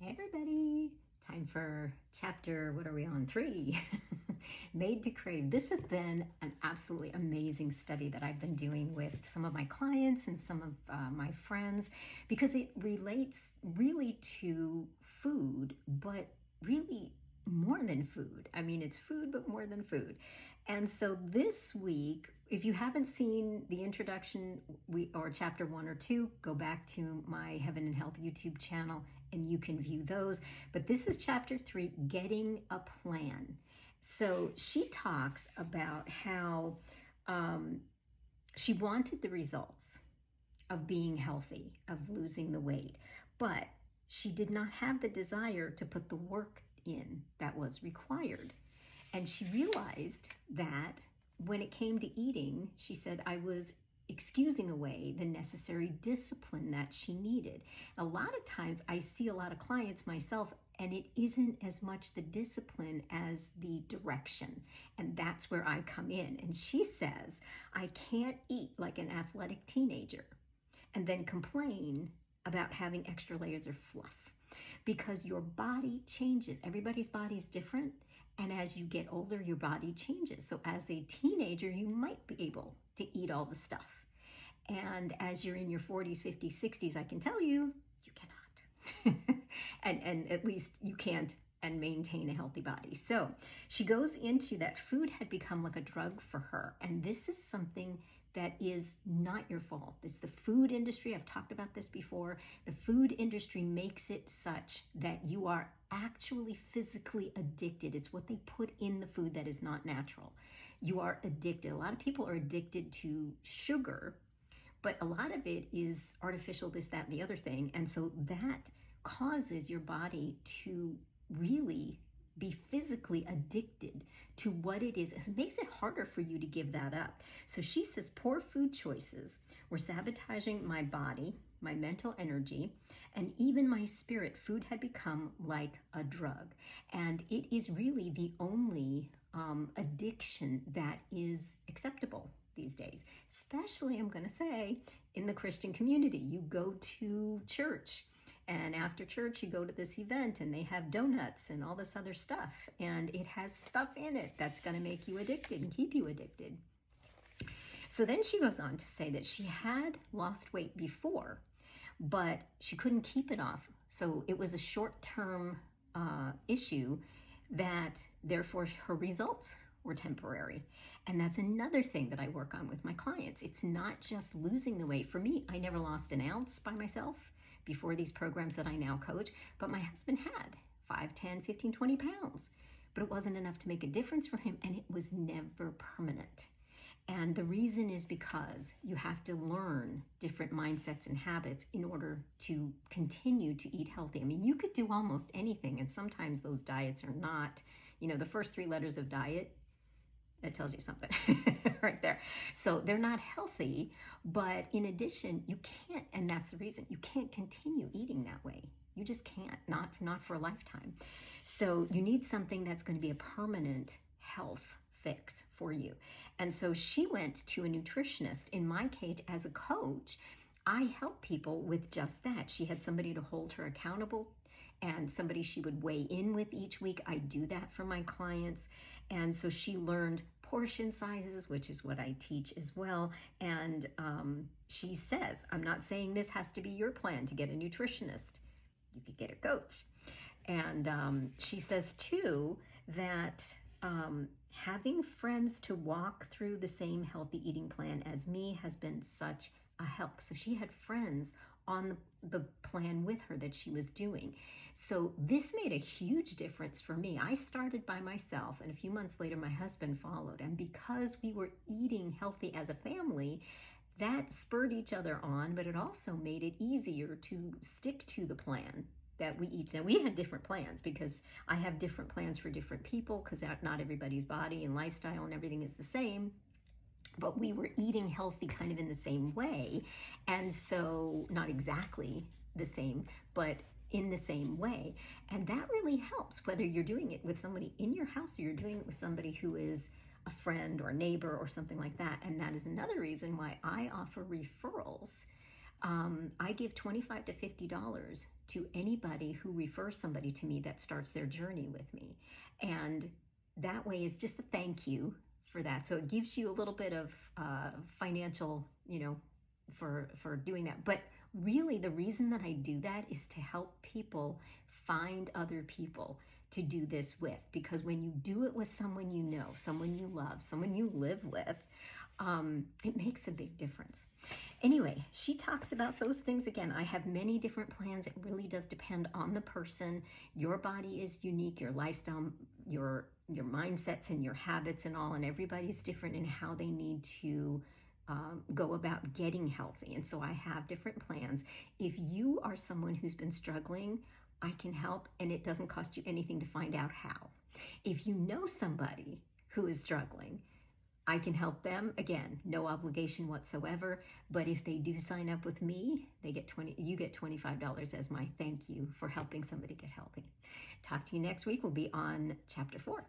Hey everybody, time for chapter, what are we on? 3, Made to Crave. This has been an absolutely amazing study that I've been doing with some of my clients and some of my friends because it relates really to food, but really more than food. I mean, it's food, but more than food. And so this week, if you haven't seen the introduction or chapter 1 or 2, go back to my Heaven and Health YouTube channel and you can view those. But this is chapter 3, Getting a Plan. So she talks about how she wanted the results of being healthy, of losing the weight, but she did not have the desire to put the work in that was required. And she realized that when it came to eating, she said, I was excusing away the necessary discipline that she needed. A lot of times I see a lot of clients myself, and it isn't as much the discipline as the direction. And that's where I come in. And she says, I can't eat like an athletic teenager and then complain about having extra layers of fluff, because your body changes. Everybody's body's different. And as you get older, your body changes. So as a teenager, you might be able to eat all the stuff. And as you're in your 40s, 50s, 60s, I can tell you, you cannot. and at least you can't and maintain a healthy body. So she goes into that food had become like a drug for her. And this is something that is not your fault. It's the food industry. I've talked about this before. The food industry makes it such that you are actually physically addicted. It's what they put in the food that is not natural. You are addicted. A lot of people are addicted to sugar, but a lot of it is artificial, this, that, and the other thing. And so that causes your body to really be physically addicted to what it is. It makes it harder for you to give that up. So she says, poor food choices were sabotaging my body, my mental energy, and even my spirit. Food had become like a drug. And it is really the only addiction that is acceptable these days, especially, I'm going to say, in the Christian community. You go to church, and after church, you go to this event and they have donuts and all this other stuff. And it has stuff in it that's going to make you addicted and keep you addicted. So then she goes on to say that she had lost weight before, but she couldn't keep it off. So it was a short-term issue that therefore her results were temporary. And that's another thing that I work on with my clients. It's not just losing the weight. For me, I never lost an ounce by myself before these programs that I now coach, but my husband had 5, 10, 15, 20 pounds, but it wasn't enough to make a difference for him, and it was never permanent. And the reason is because you have to learn different mindsets and habits in order to continue to eat healthy. I mean, you could do almost anything, and sometimes those diets are not, the first 3 letters of diet, that tells you something right there. So they're not healthy, but in addition, you can't, and that's the reason, you can't continue eating that way. You just can't, not for a lifetime. So you need something that's going to be a permanent health fix for you. And so she went to a nutritionist. In my case, as a coach, I help people with just that. She had somebody to hold her accountable and somebody she would weigh in with each week. I do that for my clients. And so she learned portion sizes, which is what I teach as well. And she says, I'm not saying this has to be your plan to get a nutritionist. You could get a coach. And she says too that having friends to walk through the same healthy eating plan as me has been such a help. So she had friends on the plan with her that she was doing. So this made a huge difference for me. I started by myself, and a few months later, my husband followed. And because we were eating healthy as a family, that spurred each other on, but it also made it easier to stick to the plan that we each. Now, we had different plans because I have different plans for different people because not everybody's body and lifestyle and everything is the same. But we were eating healthy kind of in the same way. And so not exactly the same, but in the same way. And that really helps, whether you're doing it with somebody in your house or you're doing it with somebody who is a friend or a neighbor or something like that. And that is another reason why I offer referrals. I give $25 to $50 to anybody who refers somebody to me that starts their journey with me. And that way is just a thank you for that. So it gives you a little bit of financial, for doing that. But really the reason that I do that is to help people find other people to do this with, because when you do it with someone you know, someone you love, someone you live with, it makes a big difference. Anyway, she talks about those things. Again, I have many different plans. It really does depend on the person. Your body is unique, your lifestyle, your mindsets and your habits and all, and everybody's different in how they need to go about getting healthy. And so I have different plans. If you are someone who's been struggling, I can help, and it doesn't cost you anything to find out how. If you know somebody who is struggling, I can help them. Again, no obligation whatsoever. But if they do sign up with me, you get $25 as my thank you for helping somebody get healthy. Talk to you next week. We'll be on chapter 4.